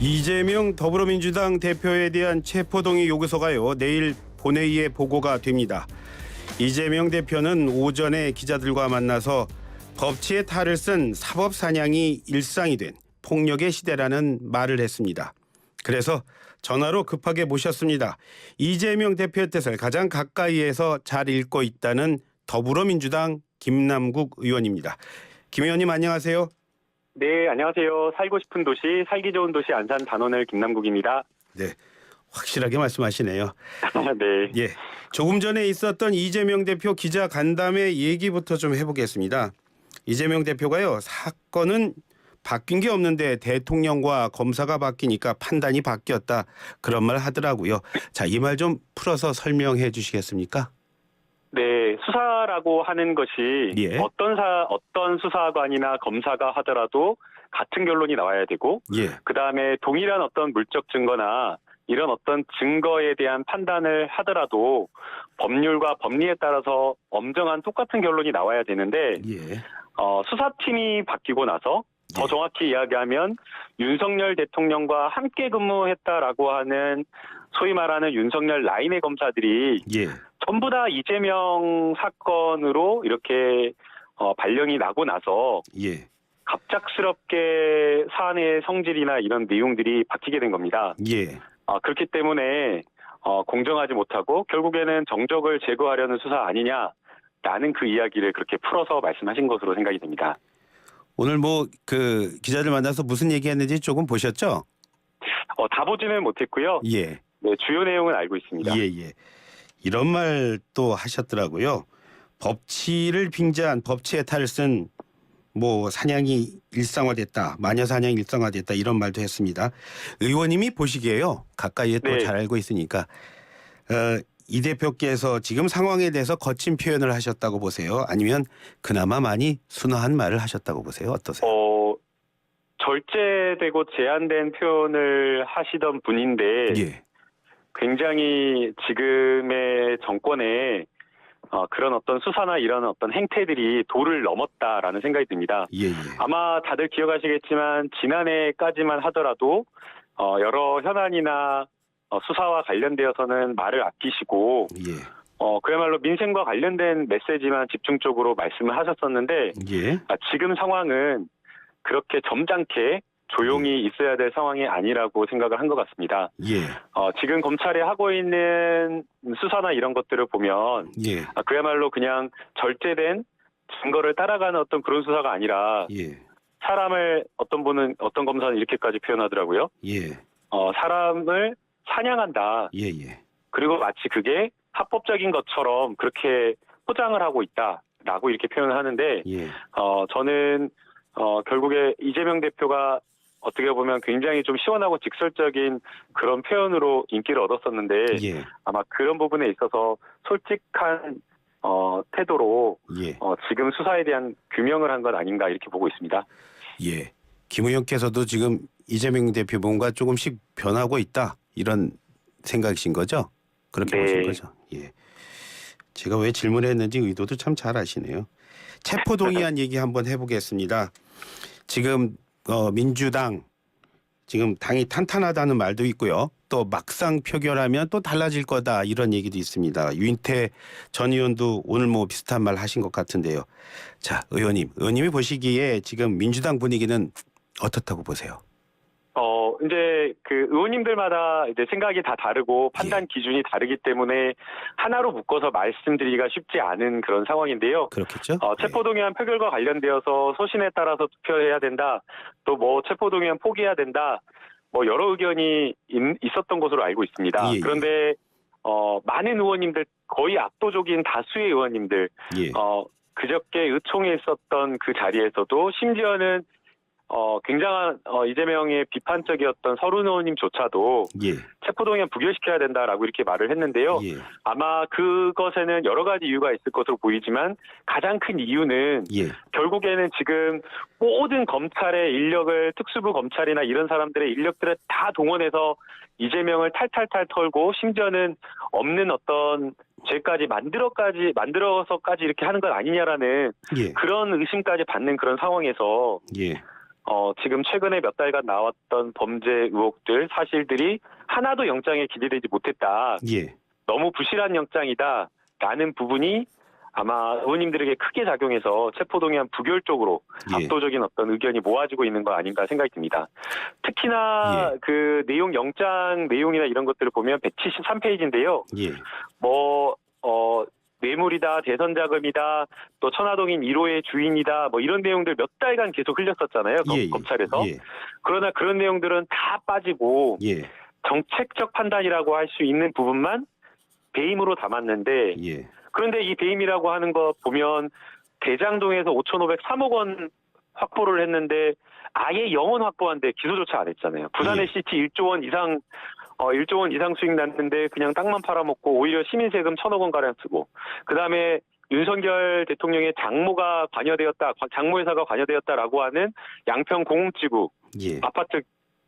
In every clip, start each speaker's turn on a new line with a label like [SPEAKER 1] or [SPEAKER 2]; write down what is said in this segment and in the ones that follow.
[SPEAKER 1] 이재명 더불어민주당 대표에 대한 체포동의 요구서가요, 내일 본회의에 보고가 됩니다. 이재명 대표는 오전에 기자들과 만나서 법치의 탈을 쓴 사법 사냥이 일상이 된 폭력의 시대라는 말을 했습니다. 그래서 전화로 급하게 모셨습니다. 이재명 대표의 뜻을 가장 가까이에서 잘 읽고 있다는 더불어민주당 김남국 의원입니다. 김 의원님 안녕하세요.
[SPEAKER 2] 네, 안녕하세요. 살고 싶은 도시, 살기 좋은 도시 안산 단원을 김남국입니다.
[SPEAKER 1] 네, 확실하게 말씀하시네요.
[SPEAKER 2] 네.
[SPEAKER 1] 예, 조금 전에 있었던 이재명 대표 기자 간담회 얘기부터 좀 해보겠습니다. 이재명 대표가요, 사건은 바뀐 게 없는데 대통령과 검사가 바뀌니까 판단이 바뀌었다, 그런 말 하더라고요. 자, 이 말 좀 풀어서 설명해 주시겠습니까?
[SPEAKER 2] 네, 수사라고 하는 것이
[SPEAKER 1] 예.
[SPEAKER 2] 어떤 수사관이나 검사가 하더라도 같은 결론이 나와야 되고,
[SPEAKER 1] 예.
[SPEAKER 2] 그다음에 동일한 어떤 물적 증거나 이런 어떤 증거에 대한 판단을 하더라도 법률과 법리에 따라서 엄정한 똑같은 결론이 나와야 되는데,
[SPEAKER 1] 예.
[SPEAKER 2] 수사팀이 바뀌고 나서 더 정확히 이야기하면 윤석열 대통령과 함께 근무했다라고 하는 소위 말하는 윤석열 라인의 검사들이
[SPEAKER 1] 예.
[SPEAKER 2] 전부 다 이재명 사건으로 이렇게 발령이 나고 나서
[SPEAKER 1] 예.
[SPEAKER 2] 갑작스럽게 사안의 성질이나 이런 내용들이 바뀌게 된 겁니다.
[SPEAKER 1] 예.
[SPEAKER 2] 그렇기 때문에 공정하지 못하고 결국에는 정적을 제거하려는 수사 아니냐라는 그 이야기를 그렇게 풀어서 말씀하신 것으로 생각이 됩니다.
[SPEAKER 1] 오늘 그 기자들 만나서 무슨 얘기했는지 조금 보셨죠?
[SPEAKER 2] 다 보지는 못했고요.
[SPEAKER 1] 예.
[SPEAKER 2] 네, 주요 내용은 알고 있습니다.
[SPEAKER 1] 예. 이런 말 또 하셨더라고요. 법치를 빙자한 법치의 탈을 쓴 사냥이 일상화됐다, 마녀 사냥이 일상화됐다, 이런 말도 했습니다. 의원님이 보시기에요, 가까이에 또
[SPEAKER 2] 네.
[SPEAKER 1] 잘 알고 있으니까 이 대표께서 지금 상황에 대해서 거친 표현을 하셨다고 보세요? 아니면 그나마 많이 순화한 말을 하셨다고 보세요? 어떠세요?
[SPEAKER 2] 절제되고 제한된 표현을 하시던 분인데
[SPEAKER 1] 예.
[SPEAKER 2] 굉장히 지금의 정권에 그런 어떤 수사나 이런 어떤 행태들이 도를 넘었다라는 생각이 듭니다.
[SPEAKER 1] 예.
[SPEAKER 2] 아마 다들 기억하시겠지만 지난해까지만 하더라도 여러 현안이나 수사와 관련되어서는 말을 아끼시고
[SPEAKER 1] 예.
[SPEAKER 2] 그야말로 민생과 관련된 메시지만 집중적으로 말씀을 하셨었는데
[SPEAKER 1] 예.
[SPEAKER 2] 지금 상황은 그렇게 점잖게 조용히 있어야 될 상황이 아니라고 생각을 한 것 같습니다.
[SPEAKER 1] 예.
[SPEAKER 2] 지금 검찰이 하고 있는 수사나 이런 것들을 보면
[SPEAKER 1] 예.
[SPEAKER 2] 그야말로 그냥 절제된 증거를 따라가는 어떤 그런 수사가 아니라
[SPEAKER 1] 예.
[SPEAKER 2] 사람을 어떤 검사는 이렇게까지 표현하더라고요.
[SPEAKER 1] 예.
[SPEAKER 2] 사람을 사냥한다.
[SPEAKER 1] 예.
[SPEAKER 2] 그리고 마치 그게 합법적인 것처럼 그렇게 포장을 하고 있다라고 이렇게 표현을 하는데
[SPEAKER 1] 예.
[SPEAKER 2] 저는 결국에 이재명 대표가 어떻게 보면 굉장히 좀 시원하고 직설적인 그런 표현으로 인기를 얻었었는데
[SPEAKER 1] 예.
[SPEAKER 2] 아마 그런 부분에 있어서 솔직한 태도로
[SPEAKER 1] 예.
[SPEAKER 2] 지금 수사에 대한 규명을 한 건 아닌가 이렇게 보고 있습니다.
[SPEAKER 1] 예. 김 의원께서도 지금 이재명 대표 뭔가 조금씩 변하고 있다, 이런 생각이신 거죠? 그렇게
[SPEAKER 2] 네.
[SPEAKER 1] 보신 거죠? 예. 제가 왜 질문했는지 의도도 참 잘 아시네요. 체포동의안 얘기 한번 해보겠습니다. 지금 민주당 지금 당이 탄탄하다는 말도 있고요. 또 막상 표결하면 또 달라질 거다, 이런 얘기도 있습니다. 유인태 전 의원도 오늘 비슷한 말 하신 것 같은데요. 자, 의원님이 보시기에 지금 민주당 분위기는 어떻다고 보세요?
[SPEAKER 2] 이제 그 의원님들마다 이제 생각이 다 다르고 판단 기준이 다르기 때문에 하나로 묶어서 말씀드리기가 쉽지 않은 그런 상황인데요.
[SPEAKER 1] 그렇겠죠?
[SPEAKER 2] 체포동의안 표결과 관련되어서 소신에 따라서 투표해야 된다. 또 체포동의안 포기해야 된다. 여러 의견이 있었던 것으로 알고 있습니다.
[SPEAKER 1] 예.
[SPEAKER 2] 그런데 많은 의원님들, 거의 압도적인 다수의 의원님들,
[SPEAKER 1] 예.
[SPEAKER 2] 그저께 의총에 있었던 그 자리에서도 심지어는 굉장한 이재명의 비판적이었던 서른 의원님조차도
[SPEAKER 1] 예.
[SPEAKER 2] 체포동의안 부결시켜야 된다라고 이렇게 말을 했는데요.
[SPEAKER 1] 예.
[SPEAKER 2] 아마 그것에는 여러 가지 이유가 있을 것으로 보이지만 가장 큰 이유는
[SPEAKER 1] 예.
[SPEAKER 2] 결국에는 지금 모든 검찰의 인력을, 특수부 검찰이나 이런 사람들의 인력들을 다 동원해서 이재명을 탈탈탈 털고 심지어는 없는 어떤 죄까지 만들어서까지 이렇게 하는 건 아니냐라는
[SPEAKER 1] 예.
[SPEAKER 2] 그런 의심까지 받는 그런 상황에서
[SPEAKER 1] 예.
[SPEAKER 2] 지금 최근에 몇 달간 나왔던 범죄 의혹들, 사실들이 하나도 영장에 기재되지 못했다.
[SPEAKER 1] 예.
[SPEAKER 2] 너무 부실한 영장이다라는 부분이 아마 의원님들에게 크게 작용해서 체포동의안 부결 쪽으로
[SPEAKER 1] 예.
[SPEAKER 2] 압도적인 어떤 의견이 모아지고 있는 거 아닌가 생각이 듭니다. 특히나
[SPEAKER 1] 예.
[SPEAKER 2] 그 내용, 영장 내용이나 이런 것들을 보면 173페이지인데요.
[SPEAKER 1] 예.
[SPEAKER 2] 뇌물이다, 대선 자금이다, 또 천화동인 1호의 주인이다, 뭐 이런 내용들 몇 달간 계속 흘렸었잖아요.
[SPEAKER 1] 예.
[SPEAKER 2] 검찰에서.
[SPEAKER 1] 예.
[SPEAKER 2] 그러나 그런 내용들은 다 빠지고
[SPEAKER 1] 예.
[SPEAKER 2] 정책적 판단이라고 할 수 있는 부분만 배임으로 담았는데,
[SPEAKER 1] 예.
[SPEAKER 2] 그런데 이 배임이라고 하는 거 보면 대장동에서 5,503억 원 확보를 했는데 아예 영원 확보한데 기소조차 안 했잖아요. 부산
[SPEAKER 1] 예.
[SPEAKER 2] LCT 1조 원 이상 1조 원 이상 수익 났는데 그냥 땅만 팔아먹고 오히려 시민 세금 1,000억 원 가량 쓰고, 그다음에 윤석열 대통령의 장모가 관여되었다, 장모회사가 관여되었다라고 하는 양평 공공지구
[SPEAKER 1] 예.
[SPEAKER 2] 아파트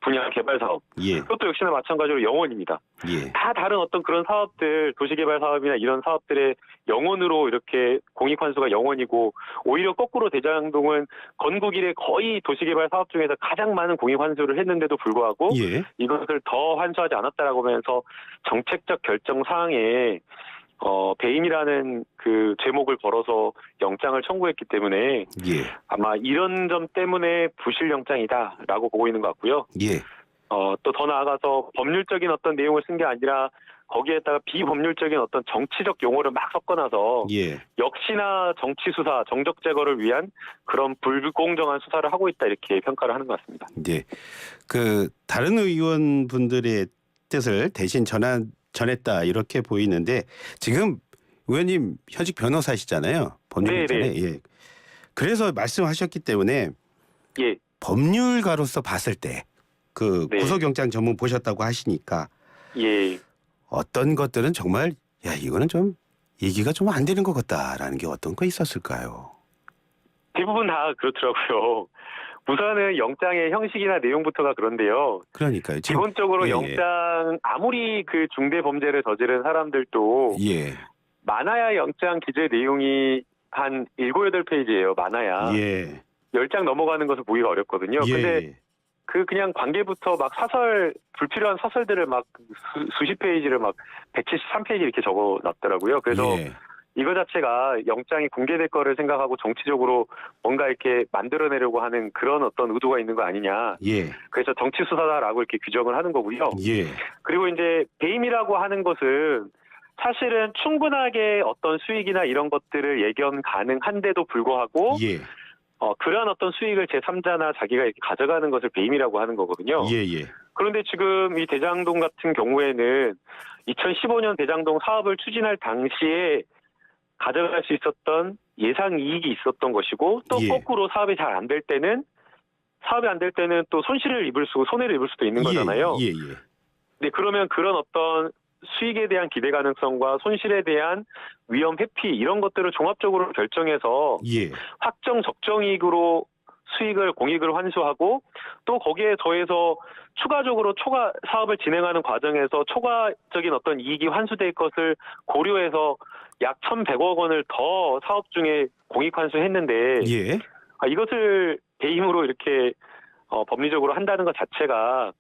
[SPEAKER 2] 분야 개발 사업,
[SPEAKER 1] 예.
[SPEAKER 2] 그것도 역시나 마찬가지로 영원입니다.
[SPEAKER 1] 예.
[SPEAKER 2] 다 다른 어떤 그런 사업들, 도시개발 사업이나 이런 사업들의 영원으로 이렇게 공익환수가 영원이고, 오히려 거꾸로 대장동은 건국 이래 거의 도시개발 사업 중에서 가장 많은 공익환수를 했는데도 불구하고
[SPEAKER 1] 예.
[SPEAKER 2] 이것을 더 환수하지 않았다라고 하면서 정책적 결정 사항에 배임이라는 그 제목을 걸어서 영장을 청구했기 때문에
[SPEAKER 1] 예.
[SPEAKER 2] 아마 이런 점 때문에 부실 영장이다라고 보고 있는 것 같고요.
[SPEAKER 1] 예.
[SPEAKER 2] 또 더 나아가서 법률적인 어떤 내용을 쓴 게 아니라 거기에다가 비법률적인 어떤 정치적 용어를 막 섞어놔서
[SPEAKER 1] 예.
[SPEAKER 2] 역시나 정치 수사, 정적 제거를 위한 그런 불공정한 수사를 하고 있다, 이렇게 평가를 하는 것 같습니다.
[SPEAKER 1] 네. 그 다른 의원분들의 뜻을 대신 전했다 이렇게 보이는데, 지금 의원님 현직 변호사시잖아요. 법률가네. 예. 그래서 말씀하셨기 때문에
[SPEAKER 2] 예.
[SPEAKER 1] 법률가로서 봤을 때 그
[SPEAKER 2] 네.
[SPEAKER 1] 구속영장 전문 보셨다고 하시니까
[SPEAKER 2] 예.
[SPEAKER 1] 어떤 것들은 정말 야 이거는 좀 얘기가 좀 안 되는 것 같다라는 게 어떤 거 있었을까요?
[SPEAKER 2] 대부분 다 그렇더라고요. 우선은 영장의 형식이나 내용부터가 그런데요.
[SPEAKER 1] 그러니까요. 지금,
[SPEAKER 2] 기본적으로
[SPEAKER 1] 예,
[SPEAKER 2] 영장, 아무리 그 중대 범죄를 저지른 사람들도
[SPEAKER 1] 예.
[SPEAKER 2] 많아야 영장 기재 내용이 한 7, 8페이지예요. 많아야.
[SPEAKER 1] 예.
[SPEAKER 2] 10장 넘어가는 것을 보기가 어렵거든요.
[SPEAKER 1] 예.
[SPEAKER 2] 근데 그냥 관계부터 막 불필요한 사설들을 막 수십 페이지를 막 173페이지 이렇게 적어 놨더라고요. 그래서
[SPEAKER 1] 예.
[SPEAKER 2] 이거 자체가 영장이 공개될 거를 생각하고 정치적으로 뭔가 이렇게 만들어내려고 하는 그런 어떤 의도가 있는 거 아니냐.
[SPEAKER 1] 예.
[SPEAKER 2] 그래서 정치 수사다라고 이렇게 규정을 하는 거고요.
[SPEAKER 1] 예.
[SPEAKER 2] 그리고 이제 배임이라고 하는 것은 사실은 충분하게 어떤 수익이나 이런 것들을 예견 가능한데도 불구하고
[SPEAKER 1] 예.
[SPEAKER 2] 그러한 어떤 수익을 제3자나 자기가 이렇게 가져가는 것을 배임이라고 하는 거거든요.
[SPEAKER 1] 예. 예.
[SPEAKER 2] 그런데 지금 이 대장동 같은 경우에는 2015년 대장동 사업을 추진할 당시에 가져갈 수 있었던 예상 이익이 있었던 것이고, 또
[SPEAKER 1] 예.
[SPEAKER 2] 거꾸로 사업이 잘 안 될 때는 또 손해를 입을 수도 있는 거잖아요.
[SPEAKER 1] 예. 예.
[SPEAKER 2] 네, 그러면 그런 어떤 수익에 대한 기대 가능성과 손실에 대한 위험 회피 이런 것들을 종합적으로 결정해서
[SPEAKER 1] 예.
[SPEAKER 2] 확정 적정이익으로 공익을 환수하고, 또 거기에 더해서 추가적으로 사업을 진행하는 과정에서 초과적인 어떤 이익이 환수될 것을 고려해서 약 1,100억 원을 더 사업 중에 공익 환수했는데,
[SPEAKER 1] 예.
[SPEAKER 2] 이것을 배임으로 이렇게 법리적으로 한다는 것 자체가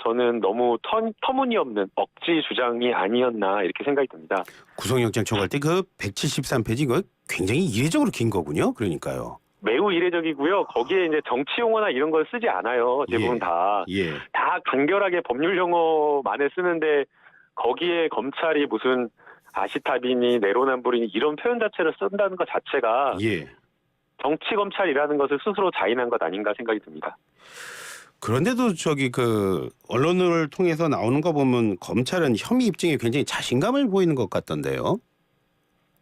[SPEAKER 2] 저는 너무 터무니없는 억지 주장이 아니었나, 이렇게 생각이 듭니다.
[SPEAKER 1] 구속영장 청구할 때 그 173페이지 그 굉장히 이례적으로 긴 거군요. 그러니까요.
[SPEAKER 2] 매우 이례적이고요. 거기에 이제 정치 용어나 이런 걸 쓰지 않아요. 대부분
[SPEAKER 1] 예.
[SPEAKER 2] 다
[SPEAKER 1] 예.
[SPEAKER 2] 간결하게 법률 용어만을 쓰는데, 거기에 검찰이 무슨 아시타비니 내로남불이니 이런 표현 자체를 쓴다는 것 자체가
[SPEAKER 1] 예.
[SPEAKER 2] 정치 검찰이라는 것을 스스로 자인한 것 아닌가 생각이 듭니다.
[SPEAKER 1] 그런데도 그 언론을 통해서 나오는 거 보면 검찰은 혐의 입증에 굉장히 자신감을 보이는 것 같던데요.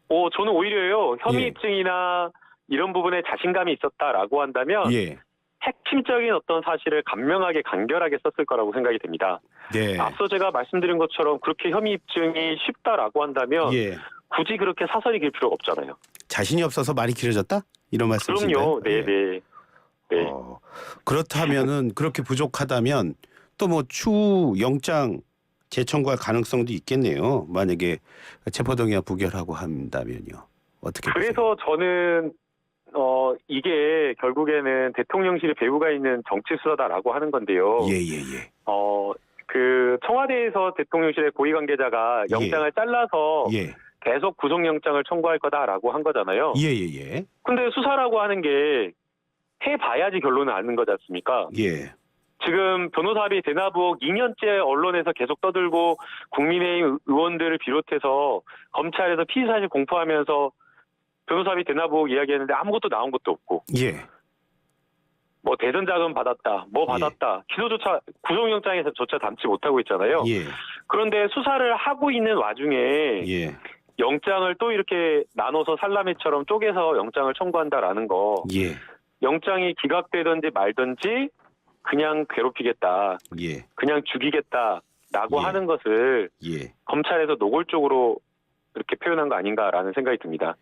[SPEAKER 2] 저는 오히려요, 혐의
[SPEAKER 1] 예.
[SPEAKER 2] 입증이나 이런 부분에 자신감이 있었다라고 한다면
[SPEAKER 1] 예.
[SPEAKER 2] 핵심적인 어떤 사실을 간명하게 간결하게 썼을 거라고 생각이 됩니다.
[SPEAKER 1] 네.
[SPEAKER 2] 앞서 제가 말씀드린 것처럼 그렇게 혐의 입증이 쉽다라고 한다면
[SPEAKER 1] 예.
[SPEAKER 2] 굳이 그렇게 사설이 길 필요가 없잖아요.
[SPEAKER 1] 자신이 없어서 말이 길어졌다? 이런 말씀이신가요?
[SPEAKER 2] 그럼요. 네네. 네.
[SPEAKER 1] 그렇다면은 그렇게 부족하다면 또 뭐 추후 영장 재청구할 가능성도 있겠네요. 만약에 체포동의안 부결하고 한다면요. 어떻게 보세요?
[SPEAKER 2] 그래서 저는 이게 결국에는 대통령실에 배후가 있는 정치 수사다라고 하는 건데요.
[SPEAKER 1] 예.
[SPEAKER 2] 그 청와대에서 대통령실의 고위 관계자가 영장을 잘라서
[SPEAKER 1] 예.
[SPEAKER 2] 계속 구속영장을 청구할 거다라고 한 거잖아요.
[SPEAKER 1] 예.
[SPEAKER 2] 근데 수사라고 하는 게 해봐야지 결론을 아는 거지 않습니까?
[SPEAKER 1] 예.
[SPEAKER 2] 지금 변호사비 대납 의혹 2년째 언론에서 계속 떠들고 국민의힘 의원들을 비롯해서 검찰에서 피의사실 공포하면서 변호사비 대납 의혹 이야기했는데 아무것도 나온 것도 없고
[SPEAKER 1] 예.
[SPEAKER 2] 뭐 대선 자금 받았다, 뭐 받았다, 기소조차 구속영장에서조차 담지 못하고 있잖아요.
[SPEAKER 1] 예.
[SPEAKER 2] 그런데 수사를 하고 있는 와중에
[SPEAKER 1] 예.
[SPEAKER 2] 영장을 또 이렇게 나눠서 살라미처럼 쪼개서 영장을 청구한다라는 거,
[SPEAKER 1] 예.
[SPEAKER 2] 영장이 기각되든지 말든지 그냥 괴롭히겠다,
[SPEAKER 1] 예.
[SPEAKER 2] 그냥 죽이겠다라고
[SPEAKER 1] 예.
[SPEAKER 2] 하는 것을
[SPEAKER 1] 예.
[SPEAKER 2] 검찰에서 노골적으로 이렇게 표현한 거 아닌가라는 생각이 듭니다.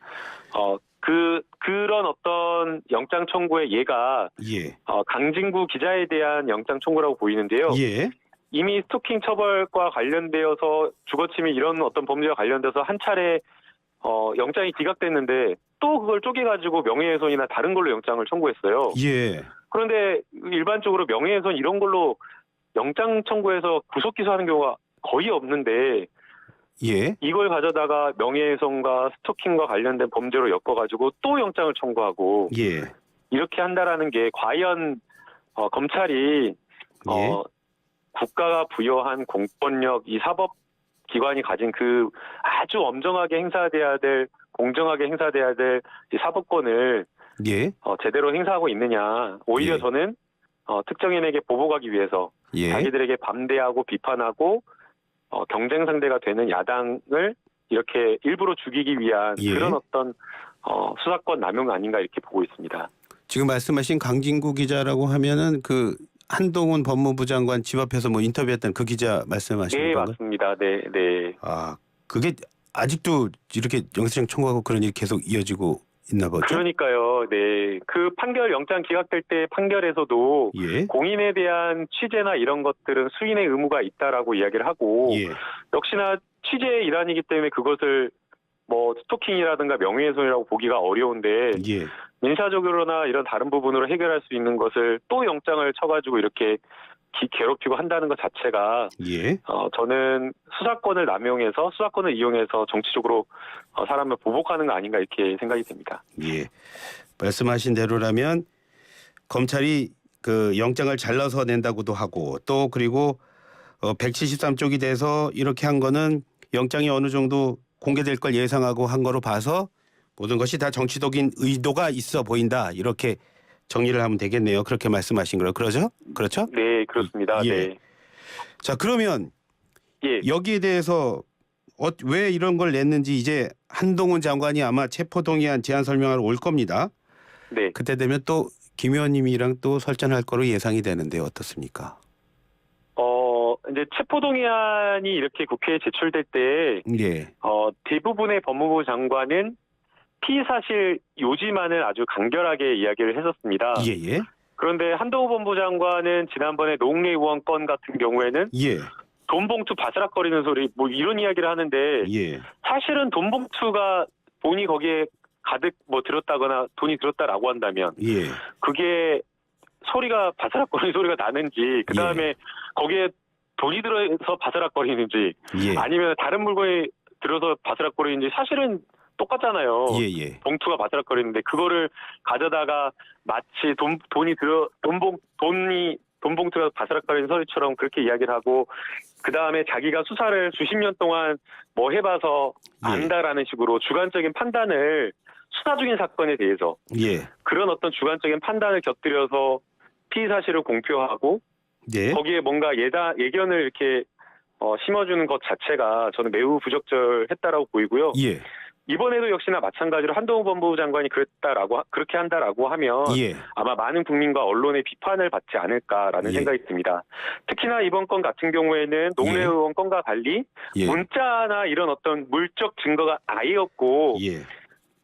[SPEAKER 2] 그런 어떤 영장 청구의 예가
[SPEAKER 1] 예.
[SPEAKER 2] 강진구 기자에 대한 영장 청구라고 보이는데요.
[SPEAKER 1] 예.
[SPEAKER 2] 이미 스토킹 처벌과 관련되어서 주거침입 이런 어떤 범죄와 관련돼서 한 차례 영장이 기각됐는데 또 그걸 쪼개가지고 명예훼손이나 다른 걸로 영장을 청구했어요.
[SPEAKER 1] 예.
[SPEAKER 2] 그런데 일반적으로 명예훼손 이런 걸로 영장 청구해서 구속 기소하는 경우가 거의 없는데
[SPEAKER 1] 예.
[SPEAKER 2] 이걸 가져다가 명예훼손과 스토킹과 관련된 범죄로 엮어가지고 또 영장을 청구하고
[SPEAKER 1] 예.
[SPEAKER 2] 이렇게 한다라는 게 과연 검찰이
[SPEAKER 1] 예.
[SPEAKER 2] 국가가 부여한 공권력, 이 사법기관이 가진 그 아주 엄정하게 행사돼야 될, 공정하게 행사돼야 될 이 사법권을
[SPEAKER 1] 예.
[SPEAKER 2] 제대로 행사하고 있느냐. 오히려
[SPEAKER 1] 예.
[SPEAKER 2] 저는 특정인에게 보복하기 위해서
[SPEAKER 1] 예.
[SPEAKER 2] 자기들에게 반대하고 비판하고 경쟁 상대가 되는 야당을 이렇게 일부러 죽이기 위한
[SPEAKER 1] 예.
[SPEAKER 2] 그런 어떤 수사권 남용 아닌가 이렇게 보고 있습니다.
[SPEAKER 1] 지금 말씀하신 강진구 기자라고 하면은 그 한동훈 법무부 장관 집 앞에서 뭐 인터뷰했던 그 기자 말씀하시는
[SPEAKER 2] 네,
[SPEAKER 1] 건가요?
[SPEAKER 2] 맞습니다. 네.
[SPEAKER 1] 아, 그게 아직도 이렇게 영장 청구하고 그런 일이 계속 이어지고 있나 보죠?
[SPEAKER 2] 그러니까요. 네. 그 판결 영장 기각될 때 판결에서도
[SPEAKER 1] 예.
[SPEAKER 2] 공인에 대한 취재나 이런 것들은 수인의 의무가 있다라고 이야기를 하고
[SPEAKER 1] 예.
[SPEAKER 2] 역시나 취재의 일환이기 때문에 그것을 뭐 스토킹이라든가 명예훼손이라고 보기가 어려운데
[SPEAKER 1] 예.
[SPEAKER 2] 민사적으로나 이런 다른 부분으로 해결할 수 있는 것을 또 영장을 쳐가지고 이렇게 괴롭히고 한다는 것 자체가
[SPEAKER 1] 예.
[SPEAKER 2] 저는 수사권을 이용해서 정치적으로 사람을 보복하는 거 아닌가 이렇게 생각이 됩니다.
[SPEAKER 1] 예. 말씀하신 대로라면 검찰이 그 영장을 잘라서 낸다고도 하고 또 그리고 173쪽이 돼서 이렇게 한 거는 영장이 어느 정도 공개될 걸 예상하고 한 거로 봐서 모든 것이 다 정치적인 의도가 있어 보인다. 이렇게 정리를 하면 되겠네요. 그렇게 말씀하신 거로 그러죠? 그렇죠?
[SPEAKER 2] 네, 그렇습니다.
[SPEAKER 1] 예.
[SPEAKER 2] 네.
[SPEAKER 1] 자, 그러면
[SPEAKER 2] 예.
[SPEAKER 1] 여기에 대해서 왜 이런 걸 냈는지 이제 한동훈 장관이 아마 체포동의안 제안 설명하러 올 겁니다.
[SPEAKER 2] 네.
[SPEAKER 1] 그때 되면 또 김 의원님이랑 또 설전할 거로 예상이 되는데 어떻습니까?
[SPEAKER 2] 이제 체포동의안이 이렇게 국회에 제출될 때
[SPEAKER 1] 예.
[SPEAKER 2] 대부분의 법무부 장관은 피의 사실 요지만을 아주 간결하게 이야기를 했었습니다.
[SPEAKER 1] 예.
[SPEAKER 2] 그런데 한동훈 법무부 장관은 지난번에 노웅래 의원 건 같은 경우에는
[SPEAKER 1] 예.
[SPEAKER 2] 돈 봉투 바스락거리는 소리 뭐 이런 이야기를 하는데
[SPEAKER 1] 예.
[SPEAKER 2] 사실은 돈 봉투가 돈이 거기에 가득 뭐 들었다거나 돈이 들었다라고 한다면
[SPEAKER 1] 예.
[SPEAKER 2] 그게 소리가 바스락거리는 소리가 나는지 그 다음에 거기에 돈이 들어서 바스락거리는지
[SPEAKER 1] 예.
[SPEAKER 2] 아니면 다른 물건이 들어서 바스락거리는지 사실은 똑같잖아요.
[SPEAKER 1] 예.
[SPEAKER 2] 봉투가 바스락거리는데 그거를 가져다가 마치 돈 봉투가 바스락거리는 소리처럼 그렇게 이야기를 하고 그 다음에 자기가 수사를 수십 년 동안 뭐 해봐서 안다라는 식으로 주관적인 판단을 수사 중인 사건에 대해서
[SPEAKER 1] 예.
[SPEAKER 2] 그런 어떤 주관적인 판단을 곁들여서 피의 사실을 공표하고
[SPEAKER 1] 예.
[SPEAKER 2] 거기에 뭔가 예견을 이렇게 심어주는 것 자체가 저는 매우 부적절했다라고 보이고요.
[SPEAKER 1] 예.
[SPEAKER 2] 이번에도 역시나 마찬가지로 한동훈 법무부 장관이 그렇게 한다라고 하면
[SPEAKER 1] 예.
[SPEAKER 2] 아마 많은 국민과 언론의 비판을 받지 않을까라는
[SPEAKER 1] 예.
[SPEAKER 2] 생각이 듭니다. 특히나 이번 건 같은 경우에는 노웅래
[SPEAKER 1] 예.
[SPEAKER 2] 의원 건과 달리 문자나 이런 어떤 물적 증거가 아예 없고
[SPEAKER 1] 예.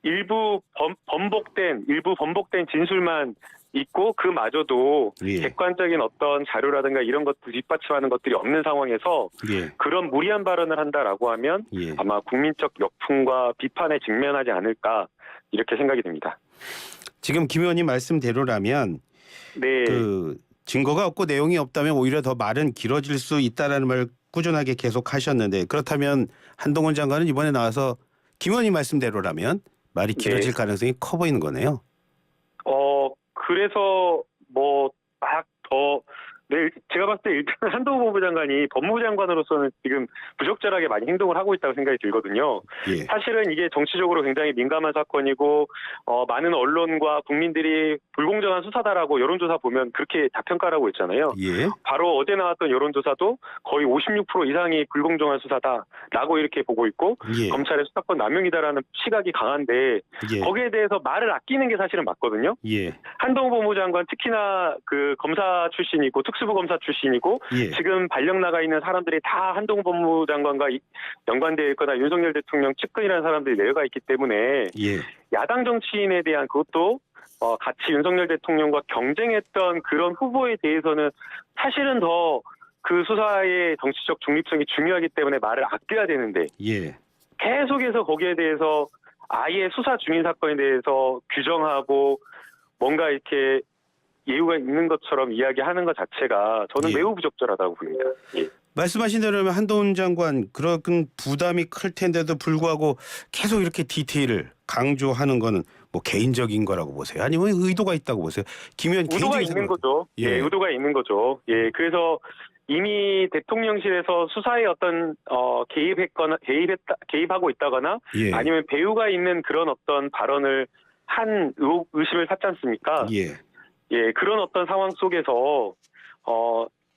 [SPEAKER 2] 일부 번복된 진술만 있고 그마저도
[SPEAKER 1] 예.
[SPEAKER 2] 객관적인 어떤 자료라든가 이런 것들 뒷받침하는 것들이 없는 상황에서
[SPEAKER 1] 예.
[SPEAKER 2] 그런 무리한 발언을 한다라고 하면
[SPEAKER 1] 예.
[SPEAKER 2] 아마 국민적 역풍과 비판에 직면하지 않을까 이렇게 생각이 됩니다.
[SPEAKER 1] 지금 김 의원님 말씀대로라면
[SPEAKER 2] 네.
[SPEAKER 1] 그 증거가 없고 내용이 없다면 오히려 더 말은 길어질 수 있다라는 말 꾸준하게 계속 하셨는데 그렇다면 한동훈 장관은 이번에 나와서 김 의원님 말씀대로라면 말이 길어질
[SPEAKER 2] 네.
[SPEAKER 1] 가능성이 커 보이는 거네요.
[SPEAKER 2] 그래서 뭐 막 더 네, 제가 봤을 때 일단 한동훈 법무부 장관이 법무부 장관으로서는 지금 부적절하게 많이 행동을 하고 있다고 생각이 들거든요.
[SPEAKER 1] 예.
[SPEAKER 2] 사실은 이게 정치적으로 굉장히 민감한 사건이고 많은 언론과 국민들이 불공정한 수사다라고 여론조사 보면 그렇게 다평가를 있잖아요.
[SPEAKER 1] 예.
[SPEAKER 2] 바로 어제 나왔던 여론조사도 거의 56% 이상이 불공정한 수사다라고 이렇게 보고 있고
[SPEAKER 1] 예.
[SPEAKER 2] 검찰의 수사권 남용이다라는 시각이 강한데
[SPEAKER 1] 예.
[SPEAKER 2] 거기에 대해서 말을 아끼는 게 사실은 맞거든요.
[SPEAKER 1] 예.
[SPEAKER 2] 한동훈 법무부 장관 특히나 그 검사 출신이고 특수부 검사 출신이고
[SPEAKER 1] 예.
[SPEAKER 2] 지금 발령 나가 있는 사람들이 다 한동훈 법무부 장관과 연관되어 있거나 윤석열 대통령 측근이라는 사람들이 내려가 있기 때문에
[SPEAKER 1] 예.
[SPEAKER 2] 야당 정치인에 대한 그것도 같이 윤석열 대통령과 경쟁했던 그런 후보에 대해서는 사실은 더 그 수사의 정치적 중립성이 중요하기 때문에 말을 아껴야 되는데
[SPEAKER 1] 예.
[SPEAKER 2] 계속해서 거기에 대해서 아예 수사 중인 사건에 대해서 규정하고 뭔가 이렇게 예우가 있는 것처럼 이야기하는 것 자체가 저는
[SPEAKER 1] 예.
[SPEAKER 2] 매우 부적절하다고 봅니다. 예.
[SPEAKER 1] 말씀하신 대로 한동훈 장관 그런 부담이 클 텐데도 불구하고 계속 이렇게 디테일을 강조하는 거는 뭐 개인적인 거라고 보세요? 아니면 의도가 있다고 보세요? 김 의원
[SPEAKER 2] 의도가
[SPEAKER 1] 개인적인
[SPEAKER 2] 있는
[SPEAKER 1] 생각.
[SPEAKER 2] 거죠.
[SPEAKER 1] 예.
[SPEAKER 2] 의도가 있는 거죠. 예, 그래서 이미 대통령실에서 수사에 어떤 개입하고 있다거나
[SPEAKER 1] 예.
[SPEAKER 2] 아니면 배후가 있는 그런 어떤 발언을 한 의심을 샀지 않습니까?
[SPEAKER 1] 예.
[SPEAKER 2] 예, 그런 어떤 상황 속에서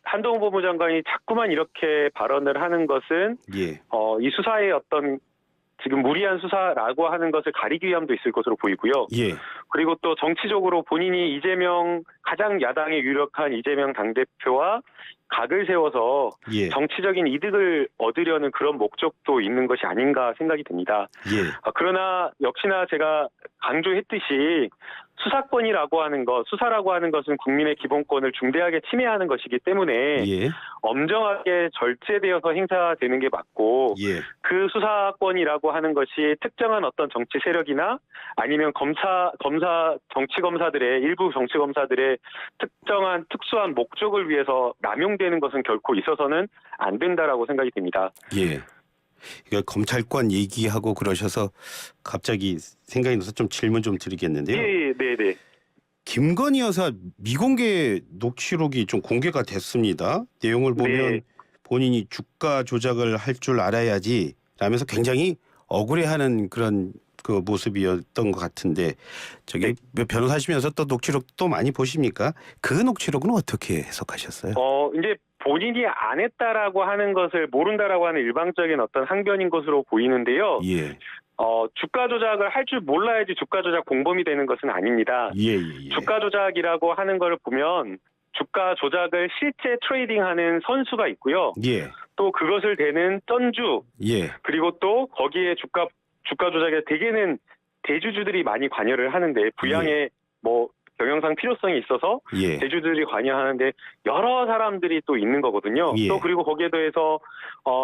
[SPEAKER 2] 한동훈 법무부 장관이 자꾸만 이렇게 발언을 하는 것은
[SPEAKER 1] 예.
[SPEAKER 2] 이 수사의 어떤 지금 무리한 수사라고 하는 것을 가리기 위함도 있을 것으로 보이고요.
[SPEAKER 1] 예.
[SPEAKER 2] 그리고 또 정치적으로 본인이 이재명 가장 야당에 유력한 이재명 당대표와 각을 세워서
[SPEAKER 1] 예.
[SPEAKER 2] 정치적인 이득을 얻으려는 그런 목적도 있는 것이 아닌가 생각이 듭니다.
[SPEAKER 1] 예.
[SPEAKER 2] 그러나 역시나 제가 강조했듯이 수사권이라고 하는 것, 수사라고 하는 것은 국민의 기본권을 중대하게 침해하는 것이기 때문에
[SPEAKER 1] 예. 엄정하게
[SPEAKER 2] 절제되어서 행사되는 게 맞고
[SPEAKER 1] 예.
[SPEAKER 2] 그 수사권이라고 하는 것이 특정한 어떤 정치 세력이나 아니면 정치 검사들의 일부 정치 검사들의 특정한 특수한 목적을 위해서 남용되는 것은 결코 있어서는 안 된다라고 생각이 됩니다.
[SPEAKER 1] 예. 이거 검찰권 얘기하고 그러셔서 갑자기 생각이 나서 좀 질문 좀 드리겠는데요.
[SPEAKER 2] 예, 네, 네.
[SPEAKER 1] 김건희 여사 미공개 녹취록이 좀 공개가 됐습니다. 내용을 보면
[SPEAKER 2] 네.
[SPEAKER 1] 본인이 주가 조작을 할 줄 알아야지 라면서 굉장히 억울해하는 그런 그 모습이었던 것 같은데 저기 변호사시면서 또 녹취록 또 많이 보십니까? 그 녹취록은 어떻게 해석하셨어요?
[SPEAKER 2] 이제 본인이 안 했다라고 하는 것을 모른다라고 하는 일방적인 어떤 항변인 것으로 보이는데요.
[SPEAKER 1] 예.
[SPEAKER 2] 주가 조작을 할 줄 몰라야지 주가 조작 공범이 되는 것은 아닙니다.
[SPEAKER 1] 예.
[SPEAKER 2] 주가 조작이라고 하는 걸 보면 주가 조작을 실제 트레이딩하는 선수가 있고요.
[SPEAKER 1] 예.
[SPEAKER 2] 또 그것을 대는 쩐주
[SPEAKER 1] 예.
[SPEAKER 2] 그리고 또 거기에 주가 조작에 대개는 대주주들이 많이 관여를 하는데 부양에 뭐 경영상 필요성이 있어서
[SPEAKER 1] 예.
[SPEAKER 2] 대주주들이 관여하는데 여러 사람들이 또 있는 거거든요.
[SPEAKER 1] 예.
[SPEAKER 2] 또 그리고 거기에 더해서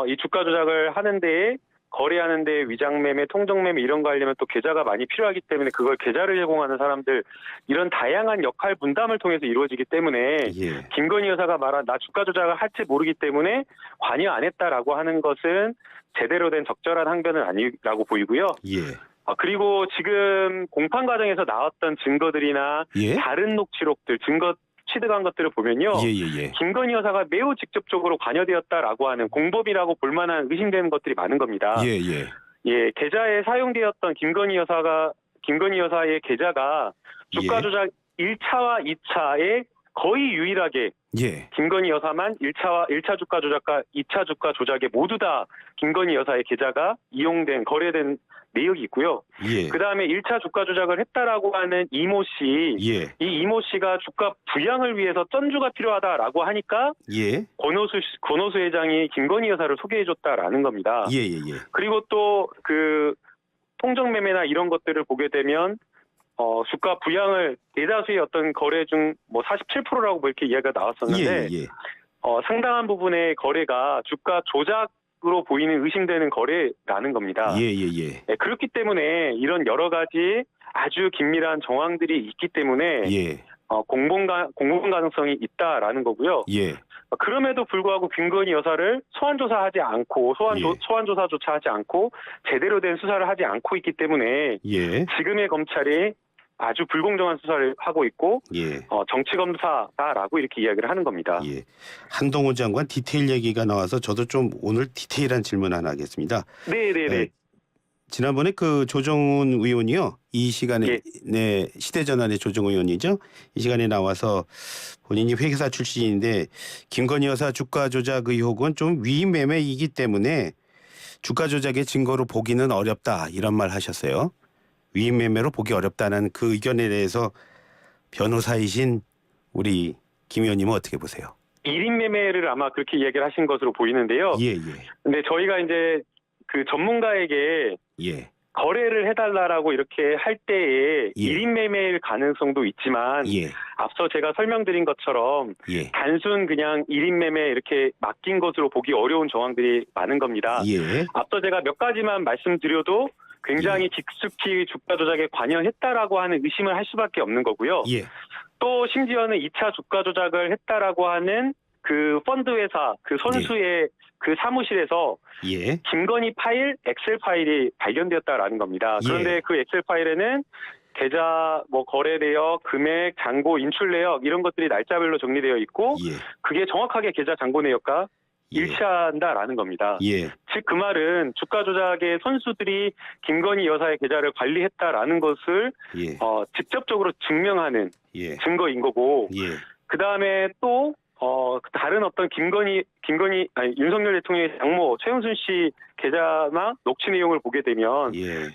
[SPEAKER 2] 이 주가 조작을 하는 데에 거래하는 데 위장매매, 통정매매 이런 거 하려면 또 계좌가 많이 필요하기 때문에 그걸 계좌를 제공하는 사람들 이런 다양한 역할 분담을 통해서 이루어지기 때문에
[SPEAKER 1] 예.
[SPEAKER 2] 김건희 여사가 말한 나 주가 조작을 할지 모르기 때문에 관여 안 했다라고 하는 것은 제대로 된 적절한 항변은 아니라고 보이고요.
[SPEAKER 1] 예.
[SPEAKER 2] 그리고 지금 공판 과정에서 나왔던 증거들이나
[SPEAKER 1] 예.
[SPEAKER 2] 다른 녹취록들, 증거 취득한 것들을 보면요.
[SPEAKER 1] 예.
[SPEAKER 2] 김건희 여사가 매우 직접적으로 관여되었다라고 하는 공범이라고 볼 만한 의심되는 것들이 많은 겁니다.
[SPEAKER 1] 예.
[SPEAKER 2] 계좌에 사용되었던 김건희 여사의 계좌가 주가 조작 1차와 2차에 거의 유일하게
[SPEAKER 1] 예.
[SPEAKER 2] 김건희 여사만 1차 주가 조작과 2차 주가 조작에 모두 다 김건희 여사의 계좌가 이용된 거래된 내역이 있고요.
[SPEAKER 1] 예.
[SPEAKER 2] 그다음에 1차 주가 조작을 했다라고 하는 이모 씨,
[SPEAKER 1] 예.
[SPEAKER 2] 이 이모 씨가 주가 부양을 위해서 쩐주가 필요하다라고 하니까
[SPEAKER 1] 예.
[SPEAKER 2] 권오수 회장이 김건희 여사를 소개해줬다라는 겁니다.
[SPEAKER 1] 예.
[SPEAKER 2] 그리고 또 그 통정매매나 이런 것들을 보게 되면 주가 부양을 대다수의 어떤 거래 중 뭐 47%라고 뭐 이렇게 이야기가 나왔었는데
[SPEAKER 1] 예.
[SPEAKER 2] 상당한 부분의 거래가 주가 조작으로 보이는 의심되는 거래라는 겁니다.
[SPEAKER 1] 예.
[SPEAKER 2] 그렇기 때문에 이런 여러 가지 아주 긴밀한 정황들이 있기 때문에
[SPEAKER 1] 예.
[SPEAKER 2] 공범 가능성이 있다라는 거고요.
[SPEAKER 1] 예.
[SPEAKER 2] 그럼에도 불구하고 김건희 여사를 소환 조사하지 않고 소환 조사조차 하지 않고 제대로 된 수사를 하지 않고 있기 때문에
[SPEAKER 1] 예.
[SPEAKER 2] 지금의 검찰이 아주 불공정한 수사를 하고 있고
[SPEAKER 1] 예.
[SPEAKER 2] 정치 검사다라고 이렇게 이야기를 하는 겁니다.
[SPEAKER 1] 예. 한동훈 장관 디테일 얘기가 나와서 저도 좀 오늘 디테일한 질문 하나 하겠습니다.
[SPEAKER 2] 네네네.
[SPEAKER 1] 지난번에 그 조정훈 의원이요. 이 시간에
[SPEAKER 2] 예.
[SPEAKER 1] 네, 시대전환의 조정훈 의원이죠. 이 시간에 나와서 본인이 회계사 출신인데 김건희 여사 주가 조작 의혹은 좀 위임매매이기 때문에 주가 조작의 증거로 보기는 어렵다 이런 말 하셨어요. 위임매매로 보기 어렵다는 그 의견에 대해서 변호사이신 우리 김 의원님은 어떻게 보세요?
[SPEAKER 2] 1인 매매를 아마 그렇게 이야기를 하신 것으로 보이는데요.
[SPEAKER 1] 예, 예.
[SPEAKER 2] 근데 저희가 이제 그 전문가에게
[SPEAKER 1] 예.
[SPEAKER 2] 거래를 해달라고 이렇게 할 때에
[SPEAKER 1] 예.
[SPEAKER 2] 1인 매매일 가능성도 있지만
[SPEAKER 1] 예.
[SPEAKER 2] 앞서 제가 설명드린 것처럼
[SPEAKER 1] 예.
[SPEAKER 2] 단순 그냥 1인 매매 이렇게 맡긴 것으로 보기 어려운 정황들이 많은 겁니다.
[SPEAKER 1] 예.
[SPEAKER 2] 앞서 제가 몇 가지만 말씀드려도 굉장히 깊숙이 주가 조작에 관여했다라고 하는 의심을 할 수밖에 없는 거고요.
[SPEAKER 1] 예.
[SPEAKER 2] 또 심지어는 2차 주가 조작을 했다라고 하는 그 펀드 회사 그 선수의 그 사무실에서
[SPEAKER 1] 예.
[SPEAKER 2] 김건희 파일, 엑셀 파일이 발견되었다라는 겁니다. 그런데
[SPEAKER 1] 예.
[SPEAKER 2] 그 엑셀 파일에는 계좌, 거래 내역, 금액, 잔고, 인출 내역 이런 것들이 날짜별로 정리되어 있고
[SPEAKER 1] 예.
[SPEAKER 2] 그게 정확하게 계좌 잔고 내역과
[SPEAKER 1] 예.
[SPEAKER 2] 일치한다라는 겁니다.
[SPEAKER 1] 예.
[SPEAKER 2] 즉 그 말은 주가 조작의 선수들이 김건희 여사의 계좌를 관리했다라는 것을
[SPEAKER 1] 예.
[SPEAKER 2] 직접적으로 증명하는
[SPEAKER 1] 예.
[SPEAKER 2] 증거인 거고
[SPEAKER 1] 예.
[SPEAKER 2] 그 다음에 또 다른 어떤 윤석열 대통령의 장모 최은순 씨 계좌나 녹취 내용을 보게 되면
[SPEAKER 1] 예.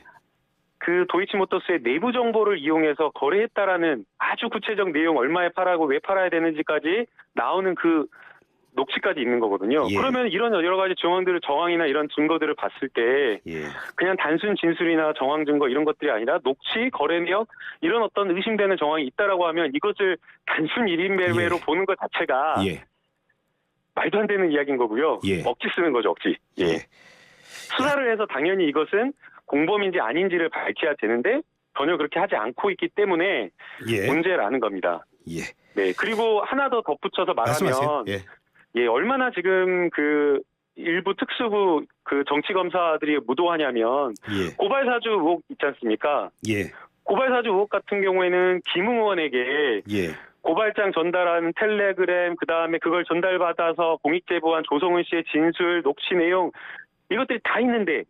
[SPEAKER 2] 그 도이치모터스의 내부 정보를 이용해서 거래했다라는 아주 구체적 내용 얼마에 팔아고 왜 팔아야 되는지까지 나오는 그 녹취까지 있는 거거든요.
[SPEAKER 1] 예.
[SPEAKER 2] 그러면 이런 여러 가지 정황이나 이런 증거들을 봤을 때
[SPEAKER 1] 예.
[SPEAKER 2] 그냥 단순 진술이나 정황 증거 이런 것들이 아니라 녹취, 거래 내역 이런 어떤 의심되는 정황이 있다라고 하면 이것을 단순 1인 매매로
[SPEAKER 1] 예.
[SPEAKER 2] 보는 것 자체가
[SPEAKER 1] 예.
[SPEAKER 2] 말도 안 되는 이야기인 거고요.
[SPEAKER 1] 예.
[SPEAKER 2] 억지 쓰는 거죠, 억지. 예.
[SPEAKER 1] 예.
[SPEAKER 2] 수사를 해서 당연히 이것은 공범인지 아닌지를 밝혀야 되는데 전혀 그렇게 하지 않고 있기 때문에
[SPEAKER 1] 예.
[SPEAKER 2] 문제라는 겁니다.
[SPEAKER 1] 예.
[SPEAKER 2] 네. 그리고 하나 더 덧붙여서
[SPEAKER 1] 말씀하세요.
[SPEAKER 2] 말하면
[SPEAKER 1] 예.
[SPEAKER 2] 예, 얼마나 지금 그 일부 특수부 그 정치 검사들이 무도하냐면
[SPEAKER 1] 예.
[SPEAKER 2] 고발사주 의혹 있지 않습니까?
[SPEAKER 1] 예.
[SPEAKER 2] 고발사주 의혹 같은 경우에는 김웅 의원에게
[SPEAKER 1] 예.
[SPEAKER 2] 고발장 전달한 텔레그램 그다음에 그걸 전달받아서 공익 제보한 조성은 씨의 진술, 녹취 내용 이것들이 다 있는데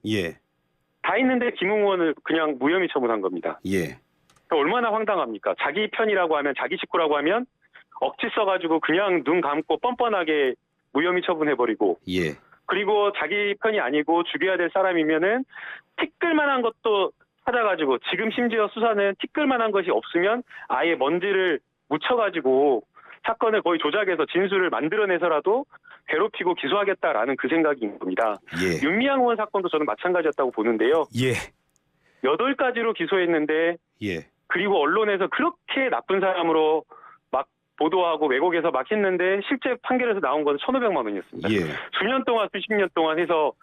[SPEAKER 2] 김웅 의원을 그냥 무혐의 처분한 겁니다.
[SPEAKER 1] 예.
[SPEAKER 2] 얼마나 황당합니까? 자기 편이라고 하면 자기 식구라고 하면 억지 써가지고 그냥 눈 감고 뻔뻔하게 무혐의 처분해버리고
[SPEAKER 1] 예.
[SPEAKER 2] 그리고 자기 편이 아니고 죽여야 될 사람이면은 티끌만한 것도 찾아가지고 지금 심지어 수사는 티끌만한 것이 없으면 아예 먼지를 묻혀가지고 사건을 거의 조작해서 진술을 만들어내서라도 괴롭히고 기소하겠다라는 그 생각인 겁니다.
[SPEAKER 1] 예.
[SPEAKER 2] 윤미향 의원 사건도 저는 마찬가지였다고 보는데요.
[SPEAKER 1] 예.
[SPEAKER 2] 8가지로 기소했는데
[SPEAKER 1] 예.
[SPEAKER 2] 그리고 언론에서 그렇게 나쁜 사람으로 막 보도하고 왜곡해서 막 했는데 실제 판결에서 나온 건 1,500만 원이었습니다.
[SPEAKER 1] 예.
[SPEAKER 2] 수년 동안 수십 년 동안 해서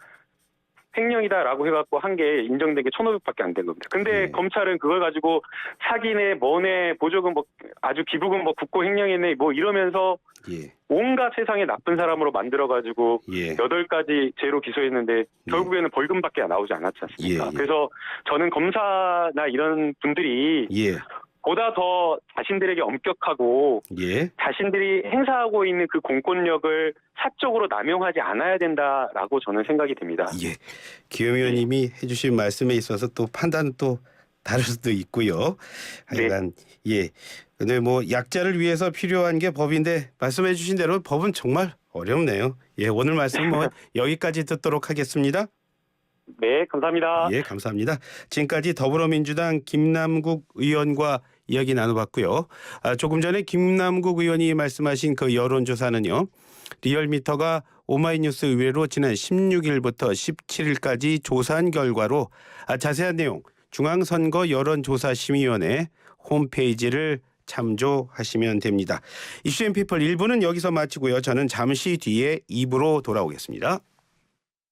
[SPEAKER 2] 횡령이다라고 해갖고 한 게 인정된 게 1,500밖에 안 된 겁니다. 근데
[SPEAKER 1] 예.
[SPEAKER 2] 검찰은 그걸 가지고 사기네 뭐네 보조금 아주 기부금 국고 횡령했네 이러면서
[SPEAKER 1] 예.
[SPEAKER 2] 온갖 세상에 나쁜 사람으로 만들어가지고
[SPEAKER 1] 예.
[SPEAKER 2] 8가지 죄로 기소했는데 결국에는 벌금밖에 나오지 않았지 않습니까?
[SPEAKER 1] 예, 예.
[SPEAKER 2] 그래서 저는 검사나 이런 분들이
[SPEAKER 1] 예.
[SPEAKER 2] 보다 더 자신들에게 엄격하고
[SPEAKER 1] 예.
[SPEAKER 2] 자신들이 행사하고 있는 그 공권력을 사적으로 남용하지 않아야 된다라고 저는 생각이 됩니다.
[SPEAKER 1] 예. 김 의원님이 해주신 말씀에 있어서 또 판단은 또 다를 수도 있고요. 하여간 예. 근데 약자를 위해서 필요한 게 법인데 말씀해 주신 대로 법은 정말 어렵네요. 예. 오늘 말씀 여기까지 듣도록 하겠습니다.
[SPEAKER 2] 네, 감사합니다.
[SPEAKER 1] 예, 감사합니다. 지금까지 더불어민주당 김남국 의원과 이야기 나눠봤고요. 조금 전에 김남국 의원이 말씀하신 그 여론조사는요. 리얼미터가 오마이뉴스 의뢰로 지난 16일부터 17일까지 조사한 결과로 자세한 내용 중앙선거 여론조사심의위원회 홈페이지를 참조하시면 됩니다. 이슈앤피플 1부는 여기서 마치고요. 저는 잠시 뒤에 2부로 돌아오겠습니다.